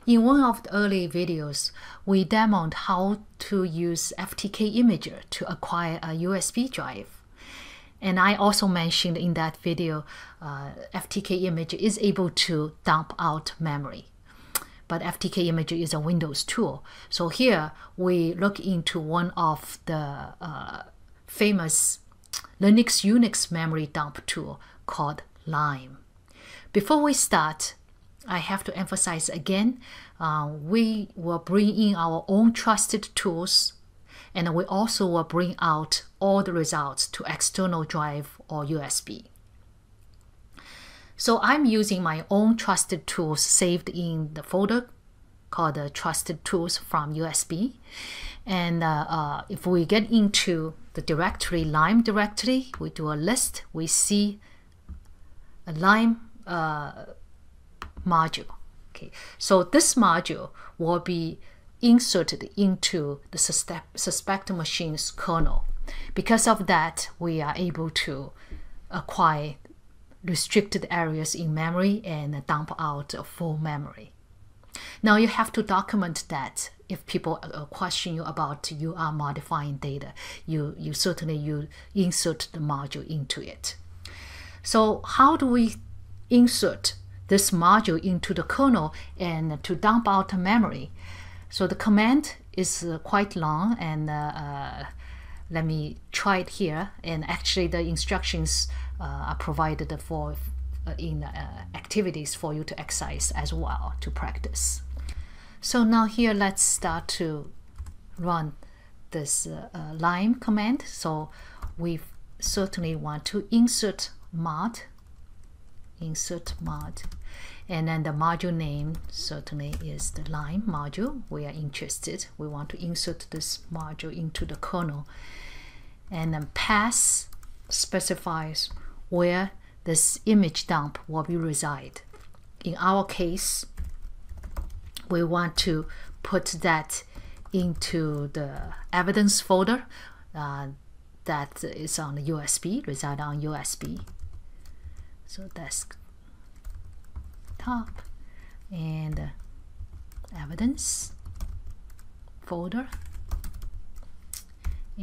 In one of the early videos, we demoed how to use FTK Imager to acquire a USB drive. And I also mentioned in that video, FTK Imager is able to dump out memory. But FTK Imager is a Windows tool. So here we look into one of the famous Linux Unix memory dump tool called Lime. Before we start, I have to emphasize again, we will bring in our own trusted tools, and we also will bring out all the results to external drive or USB. So I'm using my own trusted tools saved in the folder called the Trusted Tools from USB. And if we get into the directory, Lime directory, we do a list, we see a Lime module. Okay, so this module will be inserted into the suspected machine's kernel. Because of that, we are able to acquire restricted areas in memory and dump out full memory. Now you have to document that. If people question you about you are modifying data, you certainly insert the module into it. So how do we insert this module into the kernel and to dump out memory? So the command is quite long, and let me try it here. And actually the instructions are provided for in activities for you to exercise as well, to practice. So now here let's start to run this Lime command. So we certainly want to insert mod, and then the module name certainly is the Lime module. We are interested, we want to insert this module into the kernel, and then pass specifies where this image dump will be reside. In our case, we want to put that into the evidence folder that is on the USB, reside on USB. So desktop and evidence folder,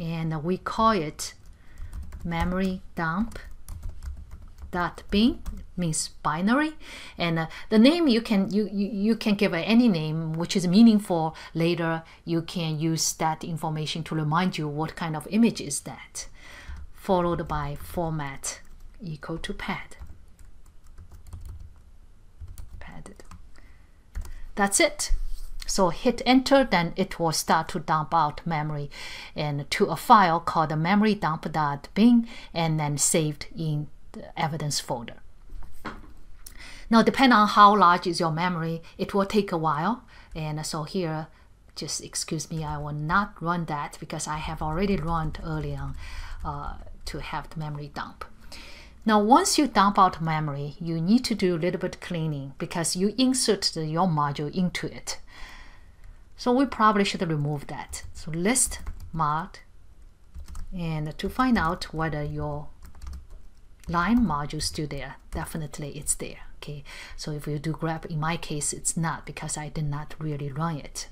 and we call it memory dump.bin, means binary, and the name you can give any name which is meaningful. Later you can use that information to remind you what kind of image is that, followed by format equal to padded. That's it. So hit enter, then it will start to dump out memory and to a file called memory dump.bin, and then saved in the evidence folder. Now, depending on how large is your memory, it will take a while. And so here, just excuse me, I will not run that because I have already run early on to have the memory dump. Now, once you dump out memory, you need to do a little bit cleaning because you insert your module into it. So we probably should remove that. So list mod, and to find out whether your Lime module is still there, definitely it's there. Okay, so if you do grep, in my case it's not because I did not really run it.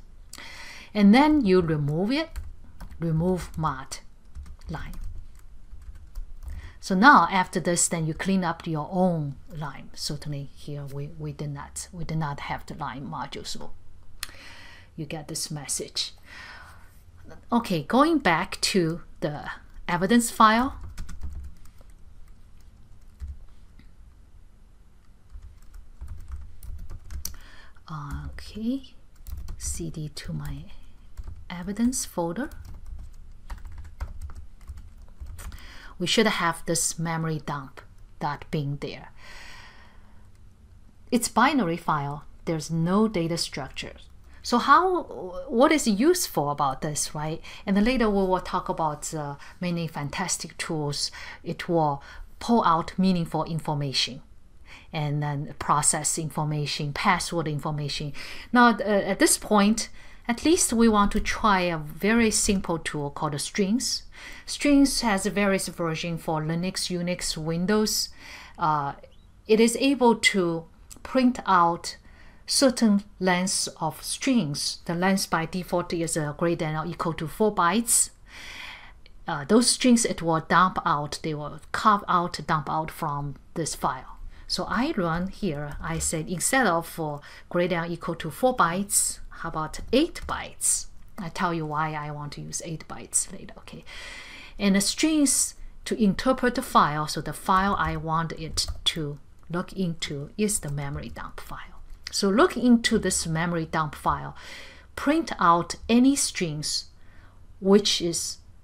And then you remove it, remove mod Lime. So now after this, then you clean up your own Lime. Certainly here we did not have the Lime module, so you get this message. Okay, going back to the evidence file. Okay, cd to my evidence folder. We should have this memory dump.bin there. It's binary file. There's no data structure. So what is useful about this, right? And then later we will talk about many fantastic tools. It will pull out meaningful information and then process information, password information. Now at this point, at least we want to try a very simple tool called Strings. Strings has various versions for Linux, Unix, Windows. It is able to print out certain length of strings. The length by default is greater than or equal to 4 bytes. Those strings it will dump out, they will carve out, dump out from this file. So I run here, I said instead of greater than or equal to 4 bytes, how about 8 bytes? I tell you why I want to use 8 bytes later, okay? And the strings to interpret the file, so the file I want it to look into is the memory dump file. So look into this memory dump file, print out any strings which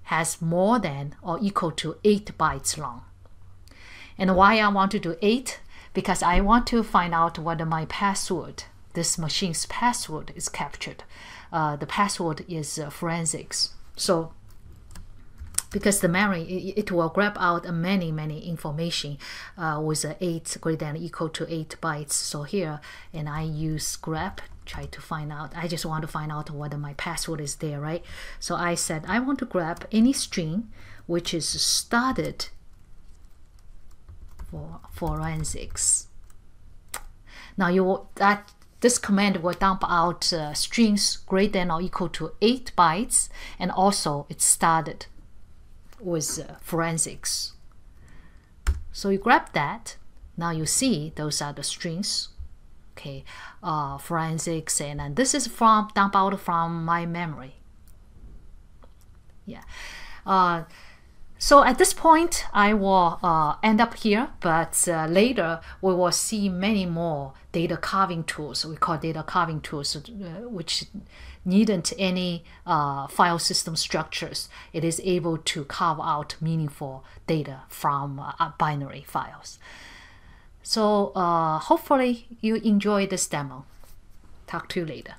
has more than or equal to 8 bytes long. And why I want to do 8? Because I want to find out whether my password, this machine's password, is captured. The password is forensics. So because the memory, it will grab out many information with 8 greater than or equal to 8 bytes. So here, and I use grep, try to find out, I just want to find out whether my password is there, right? So I said I want to grab any string which is started for forensics. Now this command will dump out strings greater than or equal to 8 bytes, and also it started with forensics. So you grab that. Now you see those are the strings, okay, forensics, and this is from dump out from my memory. Yeah. So at this point, I will end up here, but later we will see many more data carving tools. We call data carving tools, which needn't any file system structures. It is able to carve out meaningful data from binary files. So hopefully you enjoy this demo. Talk to you later.